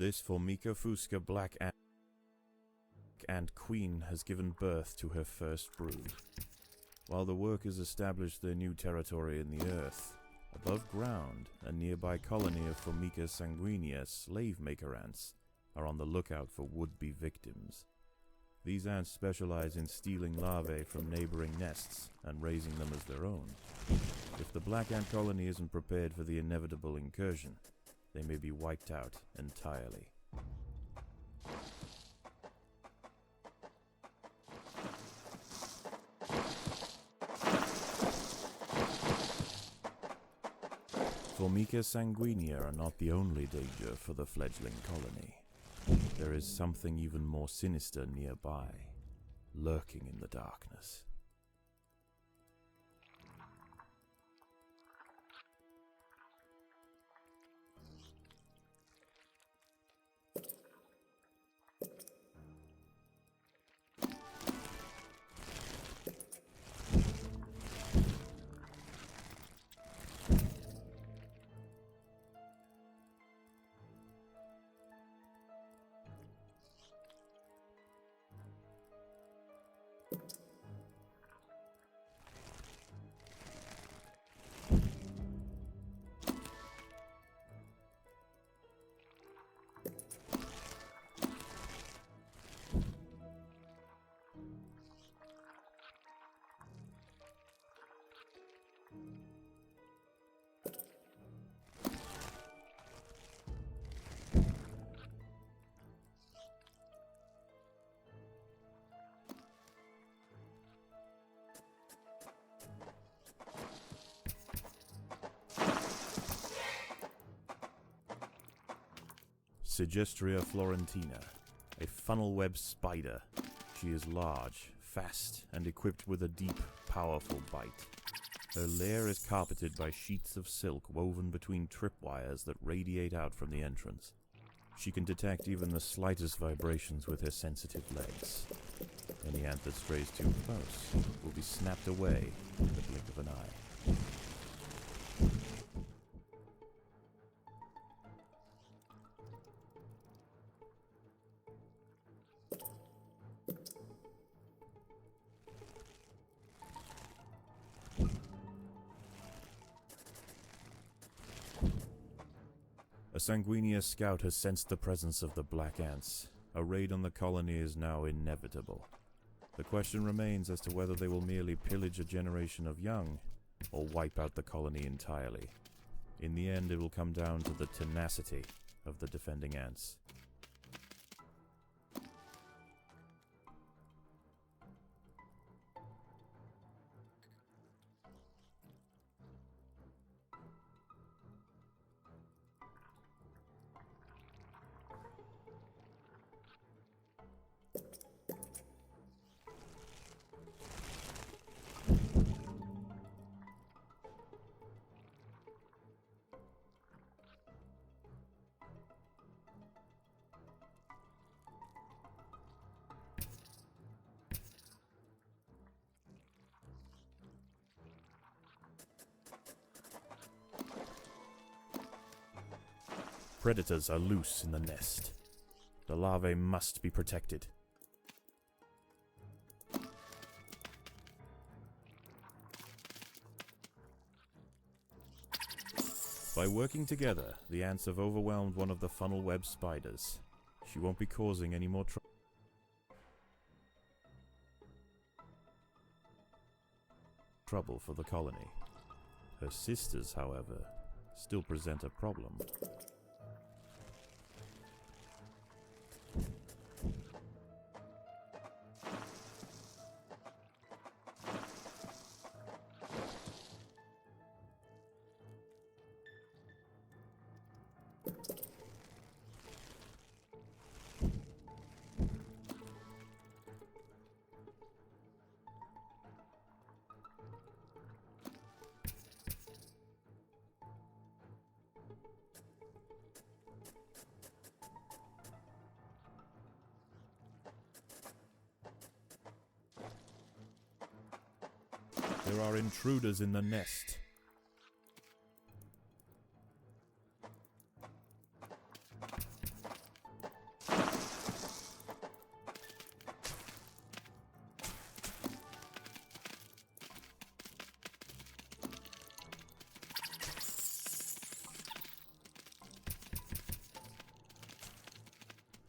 This Formica fusca black ant queen has given birth to her first brood. While the workers establish their new territory in the earth, above ground, a nearby colony of Formica sanguinea slave-maker ants are on the lookout for would-be victims. These ants specialize in stealing larvae from neighboring nests and raising them as their own. If the black ant colony isn't prepared for the inevitable incursion, they may be wiped out entirely. Formica sanguinea are not the only danger for the fledgling colony. There is something even more sinister nearby, lurking in the darkness. Sigestria florentina, a funnel-web spider. She is large, fast, and equipped with a deep, powerful bite. Her lair is carpeted by sheets of silk woven between tripwires that radiate out from the entrance. She can detect even the slightest vibrations with her sensitive legs. Any ant that strays too close will be snapped away in the blink of an eye. A sanguinea scout has sensed the presence of the black ants. A raid on the colony is now inevitable. The question remains as to whether they will merely pillage a generation of young, or wipe out the colony entirely. In the end, it will come down to the tenacity of the defending ants. Predators are loose in the nest. The larvae must be protected. By working together, the ants have overwhelmed one of the funnel web spiders. She won't be causing any more trouble for the colony. Her sisters, however, still present a problem. There are intruders in the nest.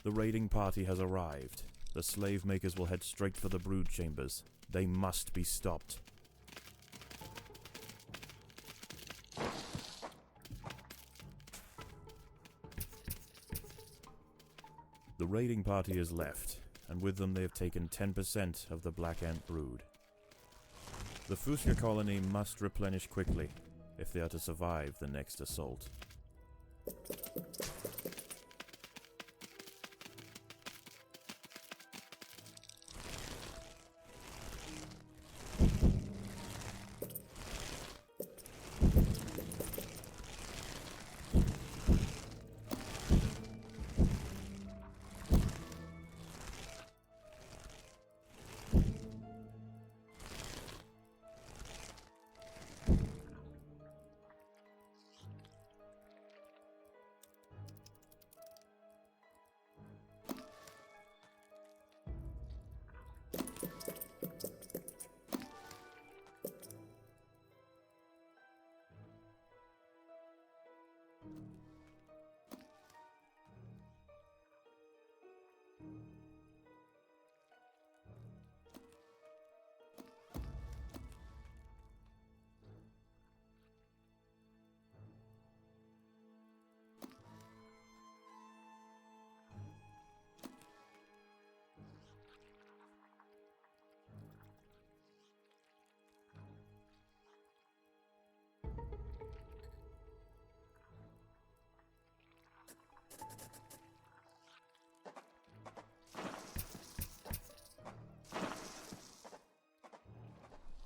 The raiding party has arrived. The slave makers will head straight for the brood chambers. They must be stopped. The raiding party has left, and with them they have taken 10% of the black ant brood. The Fuchsia colony must replenish quickly if they are to survive the next assault.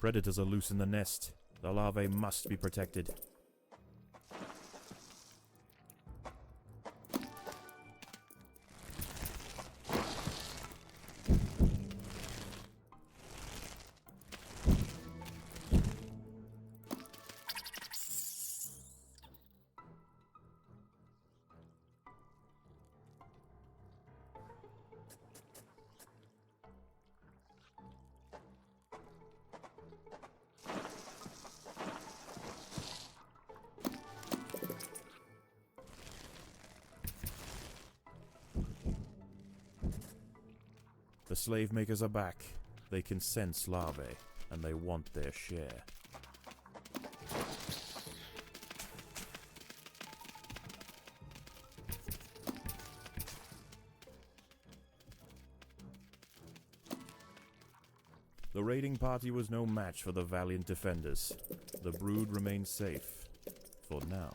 Predators are loose in the nest. The larvae must be protected. The slave makers are back. They can sense larvae, and they want their share. The raiding party was no match for the valiant defenders. The brood remains safe, for now.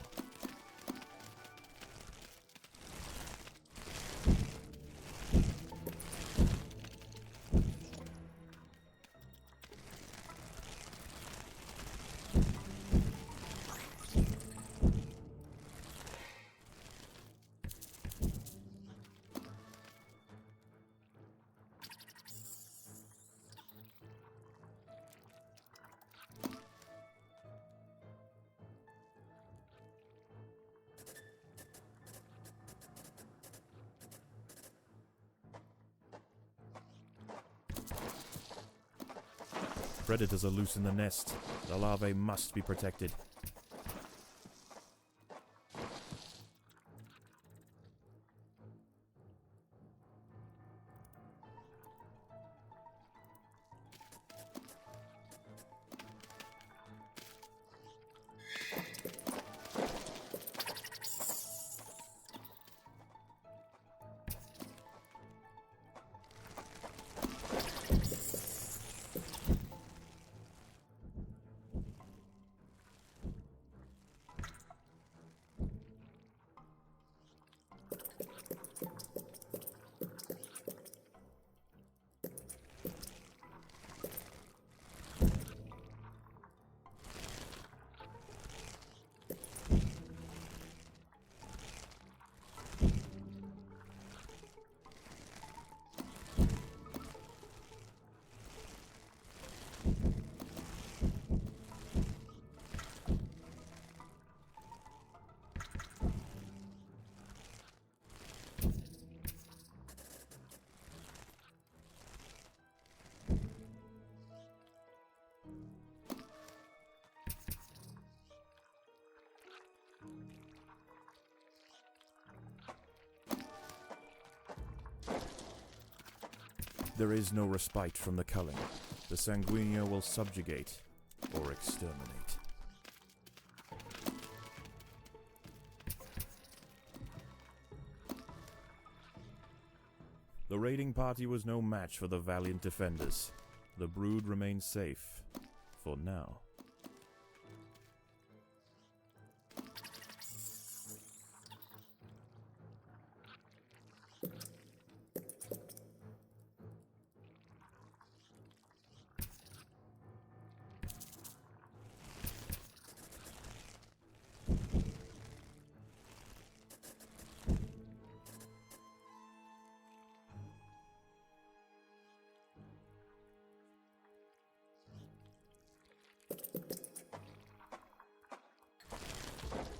Predators are loose in the nest. The larvae must be protected. There is no respite from the culling. The Sanguinio will subjugate or exterminate. The raiding party was no match for the valiant defenders. The brood remains safe, for now.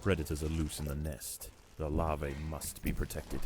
Predators are loose in the nest. The larvae must be protected.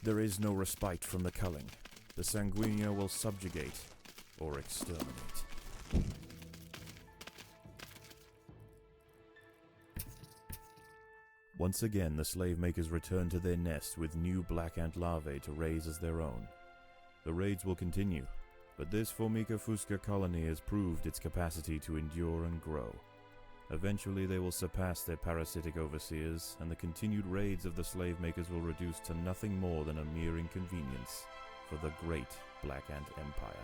There is no respite from the culling. The Sanguinio will subjugate or exterminate. Once again, the slave makers return to their nest with new black ant larvae to raise as their own. The raids will continue, but this Formica fusca colony has proved its capacity to endure and grow. Eventually they will surpass their parasitic overseers, and the continued raids of the slave makers will reduce to nothing more than a mere inconvenience for the great Black Ant Empire.